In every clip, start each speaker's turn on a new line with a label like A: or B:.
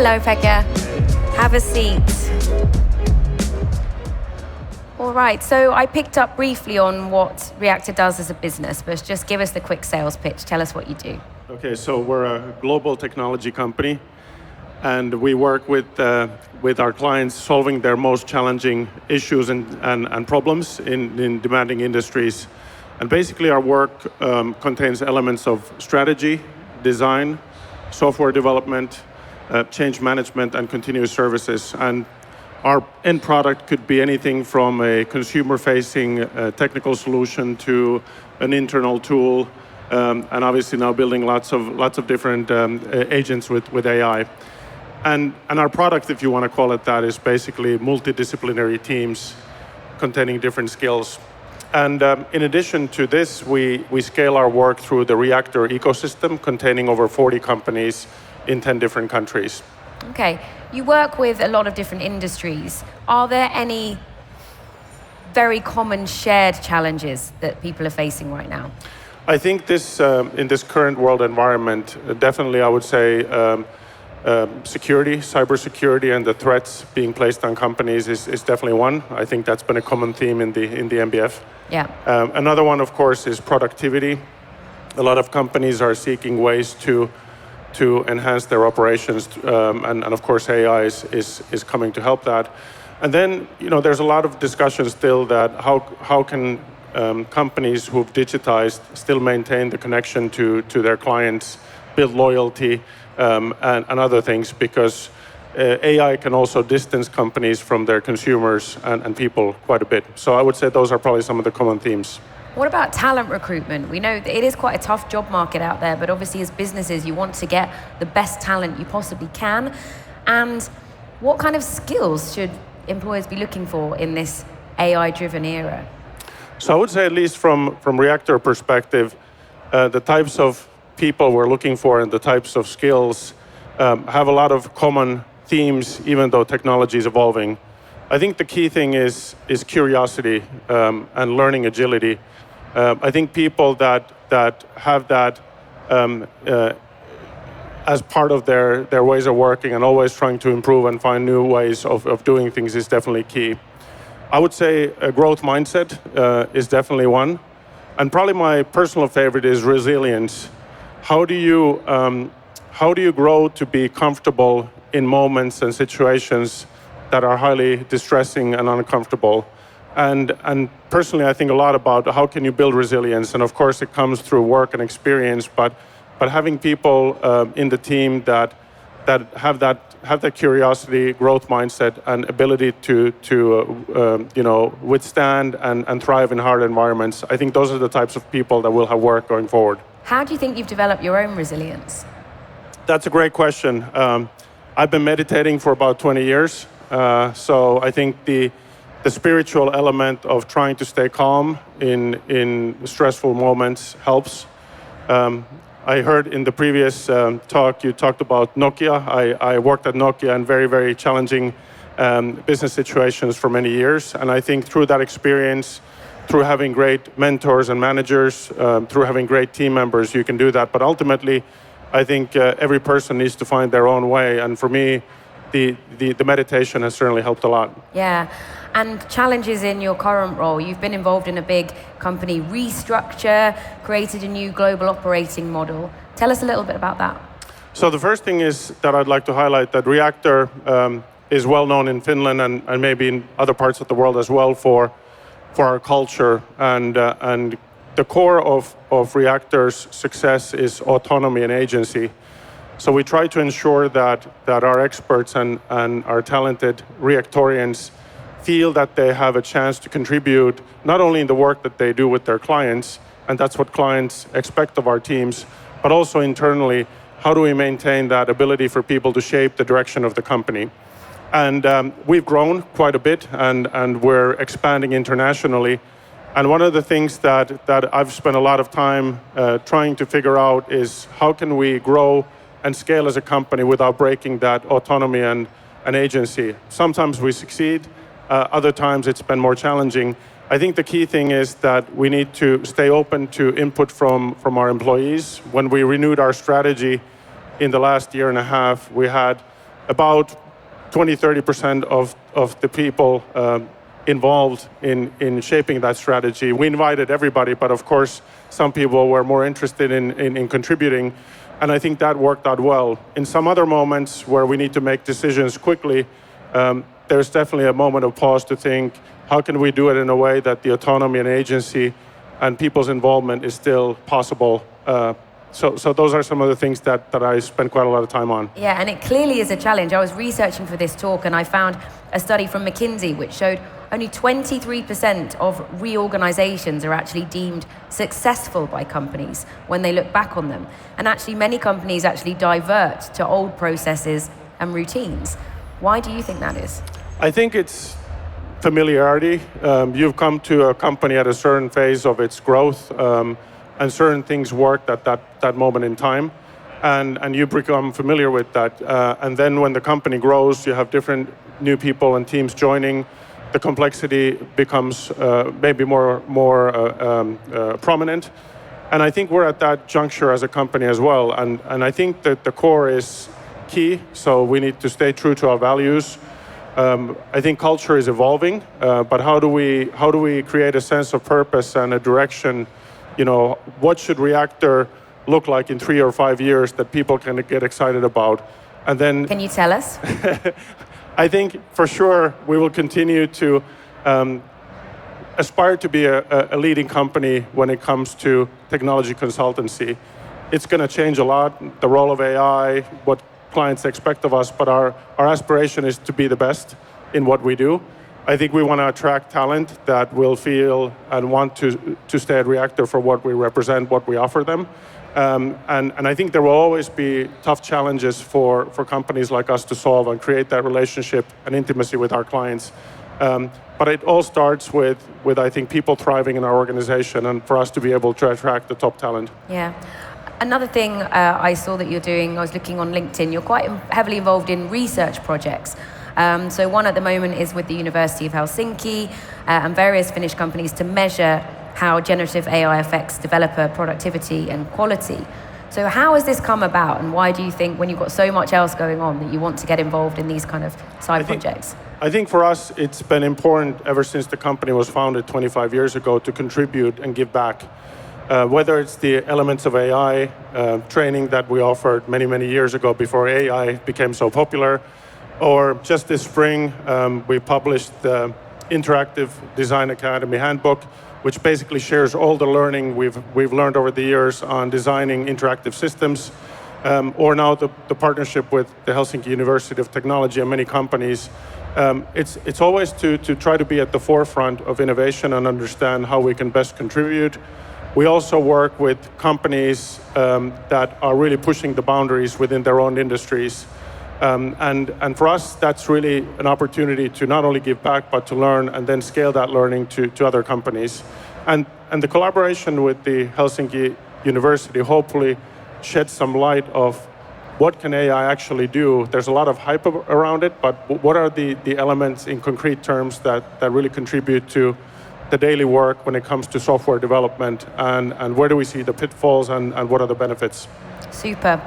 A: Hello, Pekka. Have a seat. All right, so I picked up briefly on what Reactor does as a business, but just give us the quick sales pitch. Tell us what you do.
B: Okay, so we're a global technology company, and we work with our clients solving their most challenging issues and problems in demanding industries. And basically our work contains elements of strategy, design, software development, change management, and continuous services. And our end product could be anything from a consumer-facing technical solution to an internal tool, and obviously now building lots of different agents with AI. And our product, if you want to call it that, is basically multidisciplinary teams containing different skills. And in addition to this, we scale our work through the Reactor ecosystem containing over 40 companies in 10 different countries.
A: Okay, you work with a lot of different industries. Are there any very common shared challenges that people are facing right now?
B: I think this, in this current world environment, definitely I would say security, cybersecurity, and the threats being placed on companies is definitely one. I think that's been a common theme in the NBF.
A: Yeah.
B: Another one, of course, is productivity. A lot of companies are seeking ways to enhance their operations, and of course AI is coming to help that. And then, there's a lot of discussion still that how can companies who've digitized still maintain the connection to their clients, build loyalty, and other things, because AI can also distance companies from their consumers and people quite a bit. So I would say those are probably some of the common themes.
A: What about talent recruitment? We know that it is quite a tough job market out there, but obviously as businesses, you want to get the best talent you possibly can. And what kind of skills should employers be looking for in this AI-driven era?
B: So I would say, at least from Reactor perspective, the types of people we're looking for and the types of skills have a lot of common themes, even though technology is evolving. I think the key thing is curiosity and learning agility. I think people that have that as part of their ways of working and always trying to improve and find new ways of doing things is definitely key. I would say a growth mindset is definitely one. And probably my personal favorite is resilience. How do you grow to be comfortable in moments and situations that are highly distressing and uncomfortable? And personally, I think a lot about how can you build resilience. And of course, it comes through work and experience, but having people in the team that have that curiosity, growth mindset, and ability to withstand and thrive in hard environments. I think those are the types of people that will have work going forward.
A: How do you think you've developed your own resilience?
B: That's a great question. I've been meditating for about 20 years. So I think the spiritual element of trying to stay calm in stressful moments helps. I heard in the previous talk, you talked about Nokia. I worked at Nokia in very, very challenging business situations for many years. And I think through that experience, through having great mentors and managers, through having great team members, you can do that. But ultimately, I think every person needs to find their own way. And for me, the meditation has certainly helped a lot.
A: Yeah, and challenges in your current role. You've been involved in a big company restructure, created a new global operating model. Tell us a little bit about that.
B: So the first thing is that I'd like to highlight that Reactor is well known in Finland and maybe in other parts of the world as well for our culture. And the core of Reactor's success is autonomy and agency. So we try to ensure that our experts and our talented Reactorians feel that they have a chance to contribute not only in the work that they do with their clients, and that's what clients expect of our teams, but also internally, how do we maintain that ability for people to shape the direction of the company? And we've grown quite a bit, and we're expanding internationally. And one of the things that I've spent a lot of time trying to figure out is how can we grow and scale as a company without breaking that autonomy and agency. Sometimes we succeed, other times it's been more challenging. I think the key thing is that we need to stay open to input from our employees. When we renewed our strategy in the last year and a half, we had about 20-30% of the people involved in shaping that strategy. We invited everybody, but of course, some people were more interested in contributing, and I think that worked out well. In some other moments where we need to make decisions quickly, there's definitely a moment of pause to think, how can we do it in a way that the autonomy and agency and people's involvement is still possible? So those are some of the things that I spend quite a lot of time on.
A: Yeah, and it clearly is a challenge. I was researching for this talk and I found a study from McKinsey which showed only 23% of reorganizations are actually deemed successful by companies when they look back on them. And actually many companies actually divert to old processes and routines. Why do you think that is?
B: I think it's familiarity. You've come to a company at a certain phase of its growth, and certain things worked at that moment in time, and you become familiar with that. And then when the company grows, you have different new people and teams joining. The complexity becomes maybe more prominent. And I think we're at that juncture as a company as well. And I think that the core is key, so we need to stay true to our values. I think culture is evolving, but how do we create a sense of purpose and a direction? You know, what should Reactor look like in 3 or 5 years that people can get excited about? And then,
A: can you tell us?
B: I think for sure we will continue to aspire to be a leading company when it comes to technology consultancy. It's going to change a lot, the role of AI, what clients expect of us, but our aspiration is to be the best in what we do. I think we want to attract talent that will feel and want to stay at Reactor for what we represent, what we offer them. And I think there will always be tough challenges for companies like us to solve and create that relationship and intimacy with our clients. But it all starts with I think, people thriving in our organization and for us to be able to attract the top talent.
A: Yeah. Another thing I saw that you're doing, I was looking on LinkedIn, you're quite heavily involved in research projects. So one at the moment is with the University of Helsinki and various Finnish companies to measure how generative AI affects developer productivity and quality. So how has this come about, and why do you think, when you've got so much else going on, that you want to get involved in these kind of side projects?
B: I think for us, it's been important ever since the company was founded 25 years ago to contribute and give back. Whether it's the elements of AI training that we offered many, many years ago before AI became so popular, or just this spring, we published the Interactive Design Academy Handbook, which basically shares all the learning we've learned over the years on designing interactive systems, or now the partnership with the Helsinki University of Technology and many companies. It's always to try to be at the forefront of innovation and understand how we can best contribute. We also work with companies that are really pushing the boundaries within their own industries. And for us, that's really an opportunity to not only give back, but to learn and then scale that learning to other companies. And the collaboration with the Helsinki University hopefully sheds some light of what can AI actually do. There's a lot of hype around it, but what are the elements in concrete terms that really contribute to the daily work when it comes to software development, and where do we see the pitfalls and what are the benefits?
A: Super.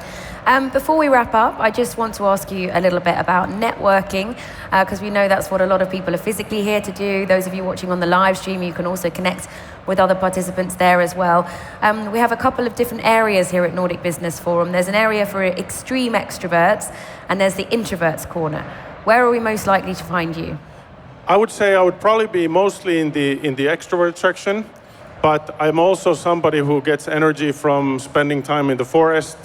A: Before we wrap up, I just want to ask you a little bit about networking, because we know that's what a lot of people are physically here to do. Those of you watching on the live stream, you can also connect with other participants there as well. We have a couple of different areas here at Nordic Business Forum. There's an area for extreme extroverts, and there's the introverts corner. Where are we most likely to find you?
B: I would say I would probably be mostly in the extrovert section, but I'm also somebody who gets energy from spending time in the forest,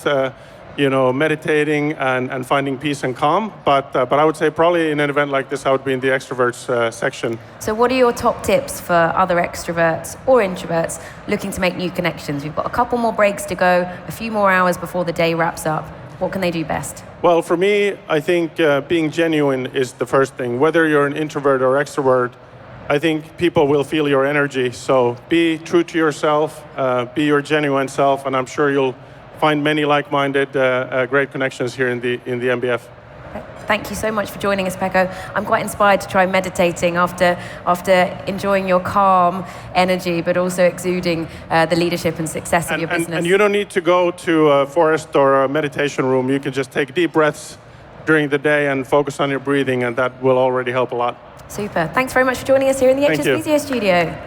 B: meditating and finding peace and calm. But I would say probably in an event like this, I would be in the extroverts section.
A: So what are your top tips for other extroverts or introverts looking to make new connections? We've got a couple more breaks to go, a few more hours before the day wraps up. What can they do best?
B: Well, for me, I think being genuine is the first thing. Whether you're an introvert or extrovert, I think people will feel your energy. So be true to yourself, be your genuine self, and I'm sure you'll find many like-minded, great connections here in the NBF.
A: Thank you so much for joining us, Pekka. I'm quite inspired to try meditating after enjoying your calm energy, but also exuding the leadership and success of your business.
B: And you don't need to go to a forest or a meditation room. You can just take deep breaths, during the day and focus on your breathing, and that will already help a lot.
A: Super. Thanks very much for joining us here in the
B: Thank you.
A: HSBC studio.